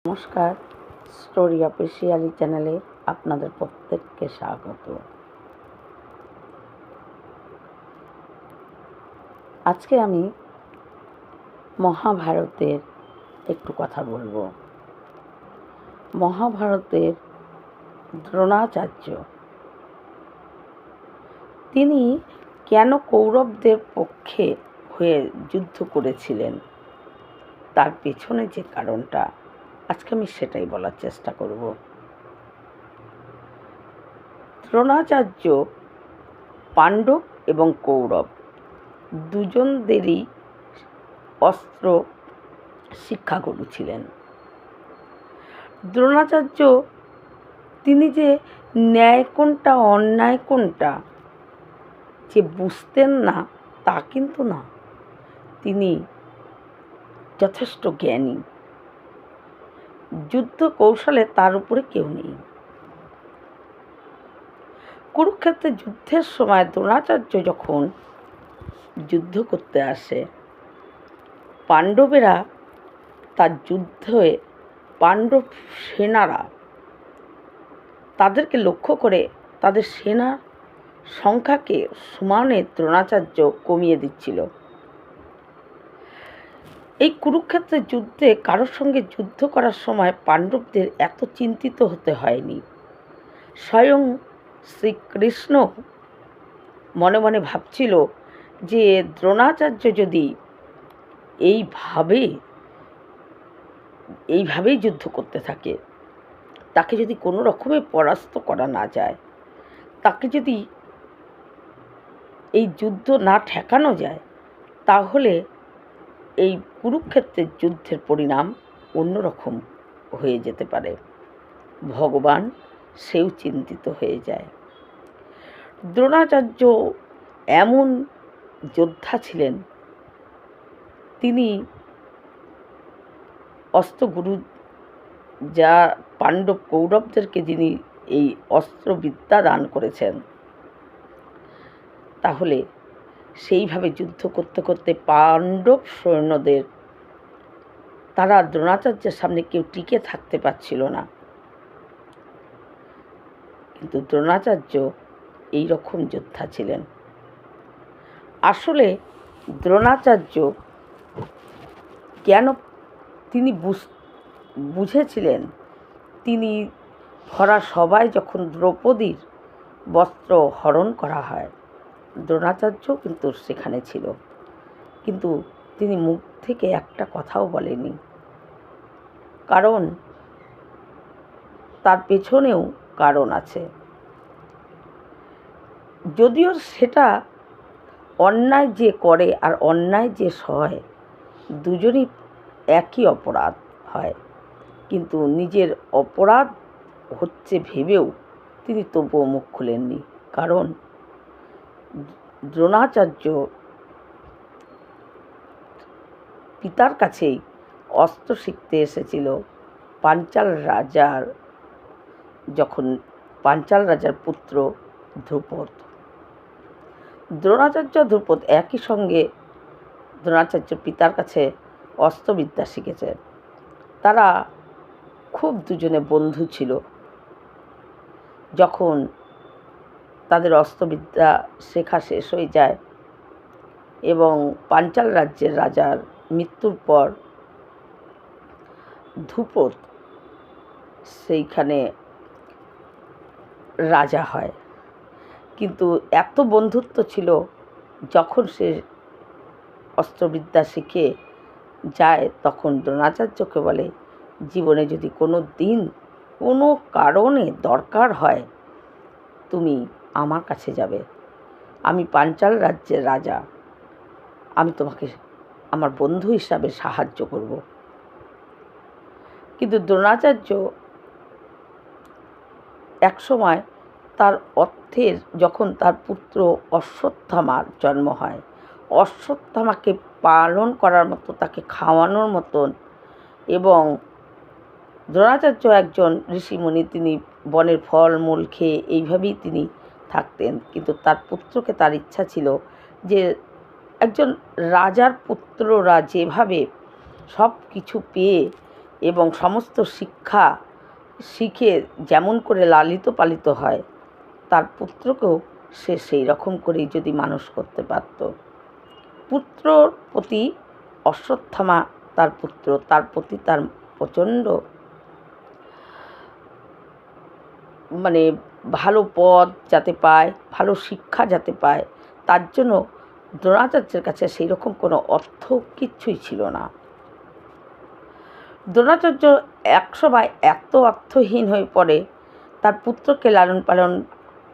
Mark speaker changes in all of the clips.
Speaker 1: নমস্কার, story officially চ্যানেলে আপনাদের প্রত্যেককে স্বাগত। আজকে আমি মহাভারতের একটু কথা বলবো। মহাভারতের দ্রোণাচার্য তিনি কেন কৌরবদের পক্ষে হয়ে যুদ্ধ করেছিলেন, তার পেছনে যে কারণটা আজকে আমি সেটাই বলার চেষ্টা করব। দ্রোণাচার্য পাণ্ডব এবং কৌরব দুজনদেরই অস্ত্র শিক্ষাগুরু ছিলেন। দ্রোণাচার্য তিনি যে ন্যায় কোনটা অন্যায় কোনটা যে বুঝতেন না তা কিন্তু না, তিনি যথেষ্ট জ্ঞানী। যুদ্ধ কৌশলে তার উপরে কেউ নেই। কুরুক্ষেত্রের যুদ্ধের সময় দ্রোণাচার্য যখন যুদ্ধ করতে আসে, পাণ্ডবেরা তার যুদ্ধে পাণ্ডব সেনারা তাদেরকে লক্ষ্য করে তাদের সেনার সংখ্যাকে সমানে দ্রোণাচার্য কমিয়ে দিচ্ছিল। এই কুরুক্ষেত্রের যুদ্ধে কারোর সঙ্গে যুদ্ধ করার সময় পাণ্ডবদের এত চিন্তিত হতে হয়নি। স্বয়ং শ্রীকৃষ্ণ মনে মনে ভাবছিল যে দ্রোণাচার্য যদি এইভাবেই যুদ্ধ করতে থাকে, তাকে যদি কোনো রকমে পরাস্ত করা না যায়, তাকে যদি এই যুদ্ধ না ঠেকানো যায়, তাহলে এই কুরুক্ষেত্রের যুদ্ধের পরিণাম অন্যরকম হয়ে যেতে পারে। ভগবান সেও চিন্তিত হয়ে যায়। দ্রোণাচার্য এমন যোদ্ধা ছিলেন, তিনি অস্ত্রগুরু, যা পাণ্ডব কৌরবদেরকে যিনি এই অস্ত্রবিদ্যা দান করেছেন, তাহলে সেইভাবে যুদ্ধ করতে করতে পাণ্ডব সৈন্যদের তারা দ্রোণাচার্যের সামনে কেউ টিকে থাকতে পারছিল না। কিন্তু দ্রোণাচার্য এই রকম যোদ্ধা ছিলেন। আসলে দ্রোণাচার্য কেন তিনি বুঝেছিলেন, তিনি ভরা সবাই যখন দ্রৌপদীর বস্ত্র হরণ করা হয়, দ্রোণাচার্য কিন্তু সেখানে ছিল, কিন্তু তিনি মুখ থেকে একটা কথাও বলেনি। কারণ তার পেছনেও কারণ আছে। যদিও সেটা অন্যায় যে করে আর অন্যায় যে সয়, দুজনই একই অপরাধ হয়, কিন্তু নিজের অপরাধ হচ্ছে ভেবেও তিনি তবুও মুখ খুলেননি। কারণ দ্রোণাচার্য পিতার কাছেই অস্ত্র শিখতে এসেছিল। পাঞ্চাল রাজার পুত্র ধ্রুপদ, দ্রোণাচার্য ধ্রুপদ একই সঙ্গে দ্রোণাচার্য পিতার কাছে অস্ত্রবিদ্যা শিখেছে। তারা খুব দুজনে বন্ধু ছিল। যখন তাদের অস্ত্রবিদ্যা শেখা শেষ হয়ে যায় এবং পাঞ্চাল রাজ্যের রাজার মৃত্যুর পর ধ্রুপদ সেইখানে রাজা হয়। কিন্তু এত বন্ধুত্ব ছিল, যখন সে অস্ত্রবিদ্যা শিখে যায় তখন দ্রোণাচার্যকে বলে, জীবনে যদি কোনো দিন কোনো কারণে দরকার হয়, তুমি আমার কাছে যাবে, আমি পাঞ্চাল রাজ্যের রাজা, আমি তোমাকে আমার বন্ধু হিসাবে সাহায্য করব। কিন্তু দ্রোণাচার্য একসময় তার অর্থের, যখন তার পুত্র অশ্বত্থামার জন্ম হয়, অশ্বত্থামাকে পালন করার মতো, তাকে খাওয়ানোর মতন, এবং দ্রোণাচার্য একজন ঋষিমুনি, তিনি বনের ফল মূল খেয়ে এইভাবেই তিনি থাকতেন। কিন্তু তার পুত্রকে, তার ইচ্ছা ছিল যে একজন রাজার পুত্ররা যেভাবে সব কিছু পেয়ে এবং সমস্ত শিক্ষা শিখে যেমন করে লালিত পালিত হয়, তার পুত্রকেও সে সেই রকম করেই যদি মানুষ করতে পারত। পুত্রর প্রতি অশ্বত্থামা তার পুত্র, তার প্রতি তার প্রচণ্ড ভালো পদ যাতে পায়, ভালো শিক্ষা যাতে পায়, তার জন্য দ্রোণাচার্যের কাছে সেই রকম কোনো অর্থ কিচ্ছুই ছিল না। দ্রোণাচার্য একসময় এত অর্থহীন হয়ে পড়ে, তার পুত্রকে লালন পালন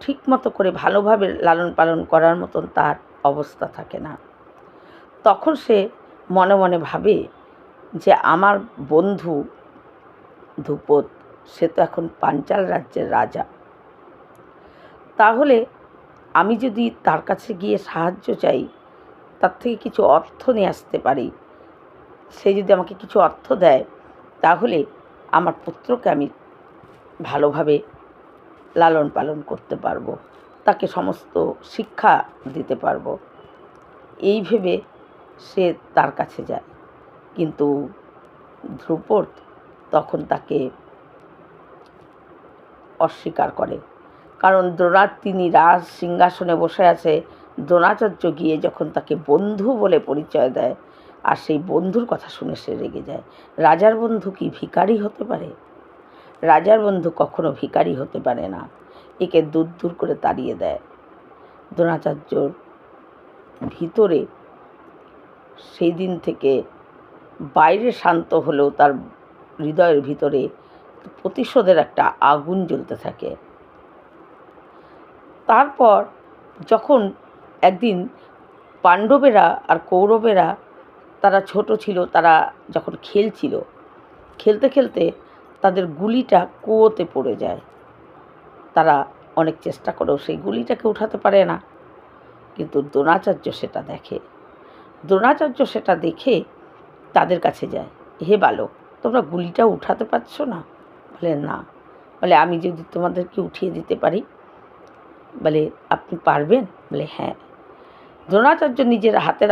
Speaker 1: ঠিকমতো করে ভালোভাবে লালন পালন করার মতন তার অবস্থা থাকে না। তখন সে মনে মনে ভাবে যে আমার বন্ধু ধ্রুপদ, সে তো এখন পাঞ্চাল রাজ্যের রাজা, তাহলে আমি যদি তার কাছে গিয়ে সাহায্য চাই, তার থেকে কিছু অর্থ নিয়ে আসতে পারি, সে যদি আমাকে কিছু অর্থ দেয়, তাহলে আমার পুত্রকে আমি ভালোভাবে লালন পালন করতে পারবো, তাকে সমস্ত শিক্ষা দিতে পারবো। এই ভেবে সে তার কাছে যায়। কিন্তু ধ্রুপদ তখন তাকে অস্বীকার করে, কারণ তিনি রাজ সিংহাসনে বসে আছে। দ্রোণাচার্য গিয়ে যখন তাকে বন্ধু বলে পরিচয় দেয়, আর সেই বন্ধুর কথা শুনে সে রেগে যায়। রাজার বন্ধু কি ভিখারি হতে পারে? রাজার বন্ধু কখনো ভিখারি হতে পারে না। একে দূর দূর করে তাড়িয়ে দেয়। দ্রোণাচার্যর ভিতরে সেই দিন থেকে বাইরে শান্ত হলেও তার হৃদয়ের ভিতরে প্রতিশোধের একটা আগুন জ্বলতে থাকে। তারপর যখন একদিন পাণ্ডবেরা আর কৌরবেরা, তারা ছোট ছিল, তারা যখন খেলছিল, খেলতে খেলতে তাদের গুলিটা কুয়োতে পড়ে যায়। তারা অনেক চেষ্টা করেও সেই গুলিটাকে উঠাতে পারে না, কিন্তু দ্রোণাচার্য সেটা দেখে। দ্রোণাচার্য সেটা দেখে তাদের কাছে যায়, হে বালক, তোমরা গুলিটা উঠাতে পারছো না? বলে না। বলে আমি যদি তোমাদেরকে উঠিয়ে দিতে পারি? বলে আপনি পারবেন? বলে হ্যাঁ। দ্রোণাচার্য নিজের হাতের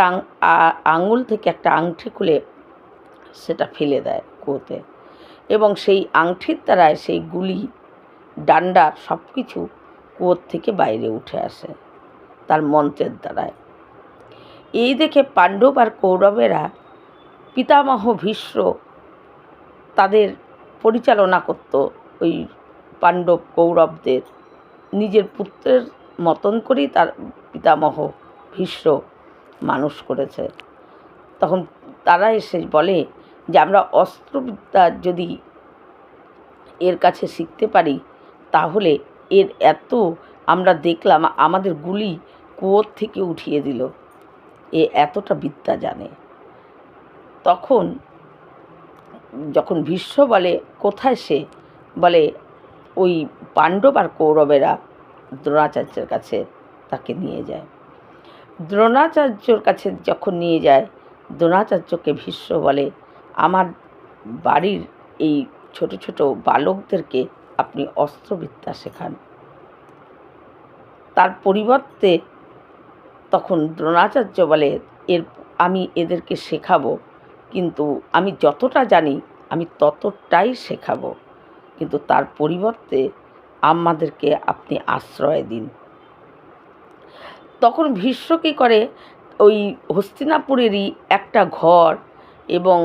Speaker 1: আঙুল থেকে একটা আংটি খুলে সেটা ফেলে দেয় কুয়োতে, এবং সেই আংটির দ্বারায় সেই গুলি ডান্ডা সব কিছু কুয়োর থেকে বাইরে উঠে আসে তার মন্ত্রের দ্বারায়। এই দেখে পাণ্ডব আর কৌরবেরা, পিতামহ ভীষ্ম তাদের পরিচালনা করত ওই পাণ্ডব কৌরবদের নিজের পুত্রের মতন করেই তার পিতামহ ভীষ্ম মানুষ করেছে। তখন তারা এসে বলে যে আমরা অস্ত্রবিদ্যা যদি এর কাছে শিখতে পারি, তাহলে এর এত আমরা দেখলাম আমাদের গুলি কুয়োর থেকে উঠিয়ে দিল, এ এতটা বিদ্যা জানে। তখন যখন ভীষ্ম বলে কোথায় সে, বলে ওই পাণ্ডব আর কৌরবেরা দ্রোণাচার্যের কাছে তাকে নিয়ে যায়। দ্রোণাচার্যর কাছে যখন নিয়ে যায়, দ্রোণাচার্যকে ভীষ্ম বলে আমার বাড়ির এই ছোট ছোট বালকদেরকে আপনি অস্ত্রবিদ্যা শেখান। তার পরিবর্তে তখন দ্রোণাচার্য বলে আমি এদেরকে শেখাবো, কিন্তু আমি যতটা জানি আমি ততটাই শেখাবো, কিন্তু তার পরিবর্তে আমাদেরকে আপনি আশ্রয় দিন। তখন ভীষ্ম কী করে, ওই হস্তিনাপুরেরই একটা ঘর এবং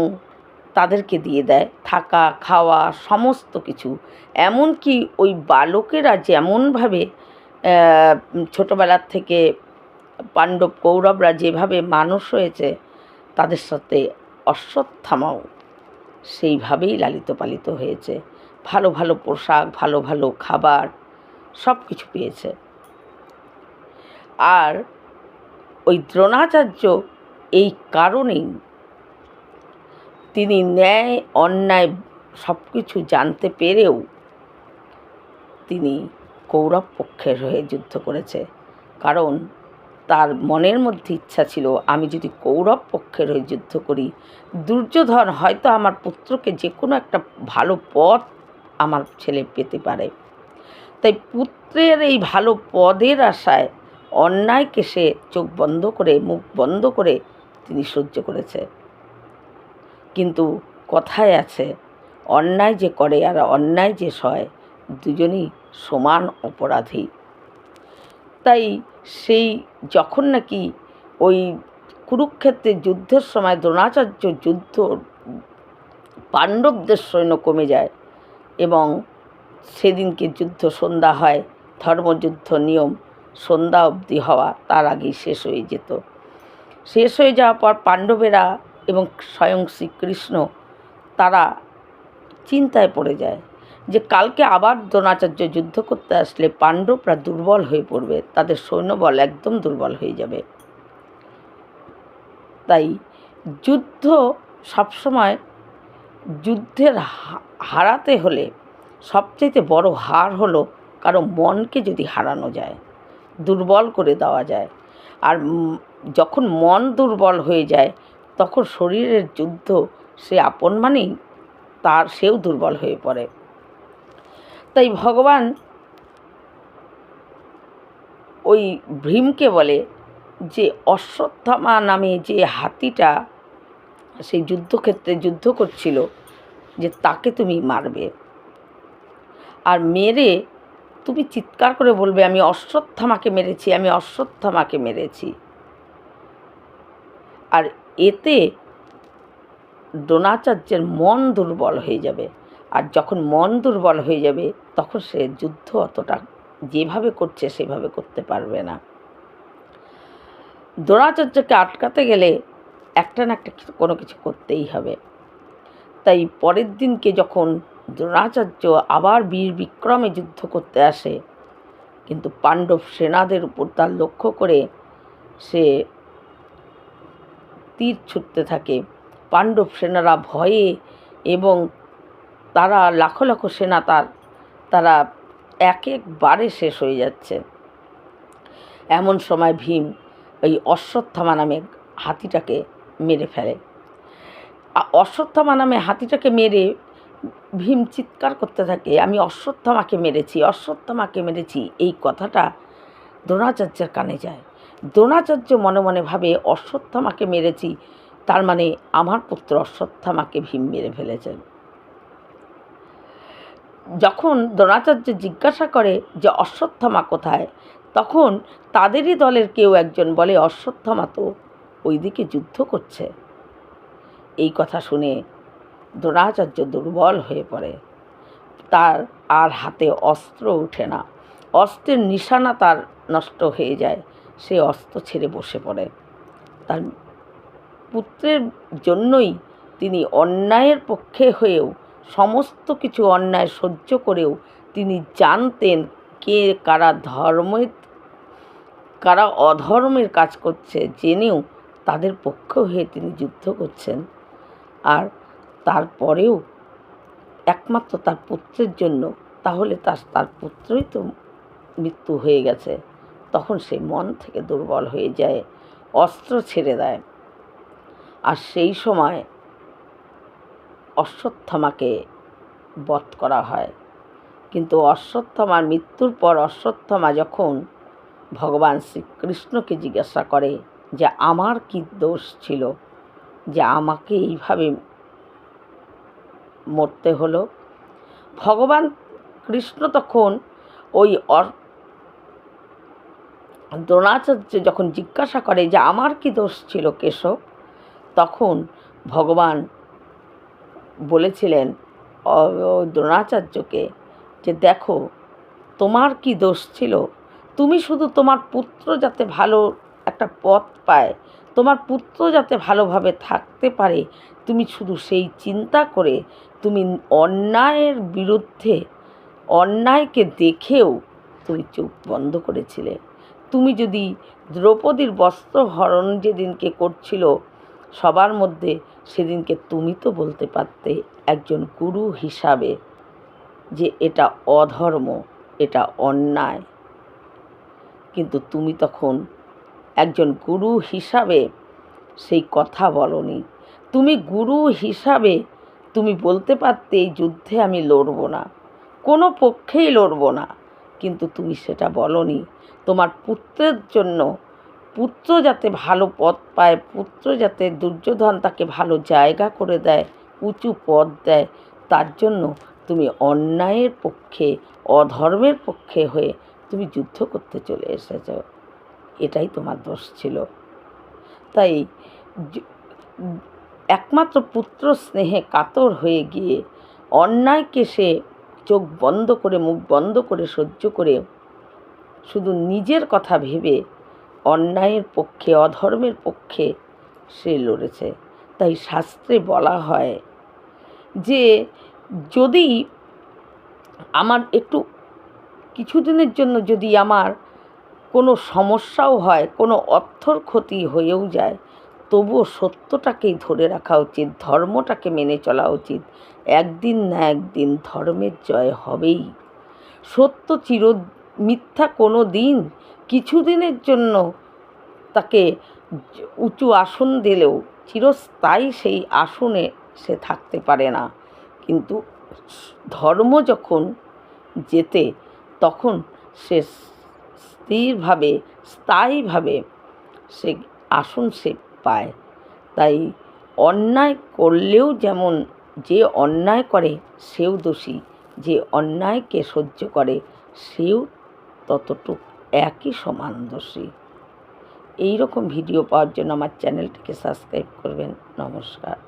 Speaker 1: তাদেরকে দিয়ে দেয় থাকা খাওয়া সমস্ত কিছু। এমনকি ওই বালকেরা যেমনভাবে ছোটোবেলার থেকে পাণ্ডব কৌরবরা যেভাবে মানুষ হয়েছে, তাদের সাথে অশ্বত্থামাও সেইভাবেই লালিত পালিত হয়েছে। ভালো ভালো পোশাক, ভালো ভালো খাবার সব কিছু পেয়েছে। আর ওই দ্রোণাচার্য এই কারণেই তিনি ন্যায় অন্যায় সব কিছু জানতে পেরেও তিনি কৌরব পক্ষের হয়ে যুদ্ধ করেছে, কারণ তার মনের মধ্যে ইচ্ছা ছিল আমি যদি কৌরব পক্ষের হয়ে যুদ্ধ করি, দুর্যোধন হয়তো আমার পুত্রকে যে কোনো একটা ভালো পদ আমার ছেলে পেতে পারে। তাই পুত্রের এই ভালো পদের আশায় অন্যায়কে সে চোখ বন্ধ করে, মুখ বন্ধ করে তিনি সহ্য করেছে। কিন্তু কথায় আছে অন্যায় যে করে আর অন্যায় যে সয়, দুজনেই সমান অপরাধী। তাই সেই যখন নাকি ওই কুরুক্ষেত্রের যুদ্ধের সময় দ্রোণাচার্য যুদ্ধ পাণ্ডবদের সৈন্য কমে যায় এবং সেদিনকে যুদ্ধ সন্ধ্যা হয়, ধর্মযুদ্ধ নিয়ম সন্ধ্যা অবধি হওয়া, তার আগেই শেষ হয়ে যেত। শেষ হয়ে যাওয়ার পর পাণ্ডবেরা এবং স্বয়ং শ্রীকৃষ্ণ তারা চিন্তায় পড়ে যায় যে কালকে আবার দ্রোণাচার্য যুদ্ধ করতে আসলে পাণ্ডবরা দুর্বল হয়ে পড়বে, তাদের সৈন্যবল একদম দুর্বল হয়ে যাবে। তাই যুদ্ধ সবসময় যুদ্ধের হারাতে হলে সবচেয়ে বড় হার হলো কারো মনকে যদি হারানো যায়, দুর্বল করে দেওয়া যায়। আর যখন মন দুর্বল হয়ে যায় তখন শরীরের যুদ্ধ সে আপন মানেই সেও দুর্বল হয়ে পড়ে। তাই ভগবান ওই ভীমকে বলে যে অশ্বত্থামা নামে যে হাতিটা সেই যুদ্ধক্ষেত্রে যুদ্ধ করছিল, যে তাকে তুমি মারবে, আর মেরে তুমি চিৎকার করে বলবে আমি অশ্বত্থামাকে মেরেছি, আমি অশ্বত্থামাকে মেরেছি। আর এতে দ্রোণাচার্যের মন দুর্বল হয়ে যাবে, আর যখন মন দুর্বল হয়ে যাবে তখন সে যুদ্ধ অতটা যেভাবে করছে সেভাবে করতে পারবে না। দ্রোণাচার্যকে আটকাতে গেলে একটা না একটা কোনো কিছু করতেই হবে। তাই পরের দিনকে যখন দ্রোণাচার্য আবার বীর বিক্রমে যুদ্ধ করতে আসে, কিন্তু পাণ্ডব সেনাদের উপর তার লক্ষ্য করে সে তীর ছুটতে থাকে। পাণ্ডব সেনারা ভয়ে এবং তারা লাখো লাখো সেনা তারা একবারে শেষ হয়ে যাচ্ছে। এমন সময় ভীম ওই অশ্বত্থামা নামে হাতিটাকে মেরে ফেলে। অশ্বত্থামা নামে হাতিটাকে মেরে ভীম চিৎকার করতে থাকে আমি অশ্বত্থামাকে মেরেছি, অশ্বত্থামাকে মেরেছি। এই কথাটা দ্রোণাচার্যের কানে যায়। দ্রোণাচার্য মনে মনে ভাবে অশ্বত্থামাকে মেরেছি, তার মানে আমার পুত্র অশ্বত্থামাকে ভীম মেরে ফেলেছেন। যখন দ্রোণাচার্য জিজ্ঞাসা করে যে অশ্বত্থামা কোথায়, তখন তাদেরই দলের কেউ একজন বলে অশ্বত্থামা তো ওইদিকে যুদ্ধ করছে। এই কথা শুনে দ্রোণাচার্য দুর্বল হয়ে পড়ে, তার আর হাতে অস্ত্র ওঠে না, অস্ত্রের নিশানা তার নষ্ট হয়ে যায়, সে অস্ত্র ছেড়ে বসে পড়ে। তার পুত্রের জন্যই তিনি অন্যায়ের পক্ষে হয়েও, সমস্ত কিছু অন্যায় সহ্য করেও তিনি জানতেন কে কারা কারা অধর্মের কাজ করছে, জেনেও তাদের পক্ষ হয়ে তিনি যুদ্ধ করছেন। আর তারপরেও একমাত্র তার পুত্রের জন্য, তাহলে তার পুত্রই তো মৃত্যু হয়ে গেছে। তখন সে মন থেকে দুর্বল হয়ে যায়, অস্ত্র ছেড়ে দেয়। আর সেই সময় অশ্বত্থামাকে বধ করা হয়। কিন্তু অশ্বত্থামার মৃত্যুর পর অশ্বত্থামা যখন ভগবান শ্রীকৃষ্ণকে জিজ্ঞাসা করে যে আমার কি দোষ ছিল যে আমাকে এইভাবে মরতে হলো, ভগবান কৃষ্ণ তখন ওই দ্রোণাচার্য যখন জিজ্ঞাসা করে যে আমার কি দোষ ছিল কেশব, তখন ভগবান বলেছিলেন দ্রোণাচার্যকে যে দেখো তোমার কি দোষ ছিল, তুমি শুধু তোমার পুত্র যাতে ভালো একটা পথ পায়, তোমার পুত্র যাতে ভালোভাবে থাকতে পারে, তুমি শুধু সেই চিন্তা করে তুমি অন্যায়ের বিরুদ্ধে, অন্যায়কে দেখেও তুমি চোখ বন্ধ করেছিলে। তুমি যদি দ্রৌপদীর বস্ত্র হরণ যেদিনকে করছিল সবার মধ্যে, সেদিনকে তুমি তো বলতে পারতে একজন গুরু হিসাবে যে এটা অধর্ম, এটা অন্যায়, কিন্তু তুমি তখন একজন গুরু হিসাবে সেই কথা বলনি। তুমি গুরু হিসাবে তুমি বলতে পারতে এই যুদ্ধে আমি লড়ব না, কোনো পক্ষেই লড়ব না, কিন্তু তুমি সেটা বলনি। তোমার পুত্রের জন্য, পুত্র যাতে ভালো পথ পায়, পুত্র যাতে দুর্যোধন তাকে ভালো জায়গা করে দেয়, উঁচু পদ দেয়, তার জন্য তুমি অন্যায়ের পক্ষে, অধর্মের পক্ষে হয়ে তুমি যুদ্ধ করতে চলে এসেছ। এটাই তোমার দোষ ছিল। তাই একমাত্র পুত্র স্নেহে কাতর হয়ে গিয়ে অন্যায়কে সে চোখ বন্ধ করে, মুখ বন্ধ করে সহ্য করে শুধু নিজের কথা ভেবে অন্যায়ের পক্ষে, অধর্মের পক্ষে সে লড়েছে। তাই শাস্ত্রে বলা হয় যে যদি আমার একটু কিছুদিনের জন্য যদি আমার কোনো সমস্যাও হয়, কোনো অর্থর ক্ষতি হয়েও যায়, তবুও সত্যটাকেই ধরে রাখা উচিত, ধর্মটাকে মেনে চলা উচিত। একদিন না একদিন ধর্মের জয় হবেই। সত্য মিথ্যা কোনো দিন কিছুদিনের জন্য তাকে উঁচু আসন দিলেও চিরস্থায়ী সেই আসনে সে থাকতে পারে না। কিন্তু ধর্ম যখন জেতে তখন সে স্থিরভাবে, স্থায়ীভাবে সে আসন সে পায়। তাই অন্যায় করলেও যেমন যে অন্যায় করে সেও দোষী, যে অন্যায়কে সহ্য করে সেও ততটুকু একই সমান দোষী। এই রকম ভিডিও পাওয়ার জন্য আমার চ্যানেলটিকে সাবস্ক্রাইব করবেন। নমস্কার।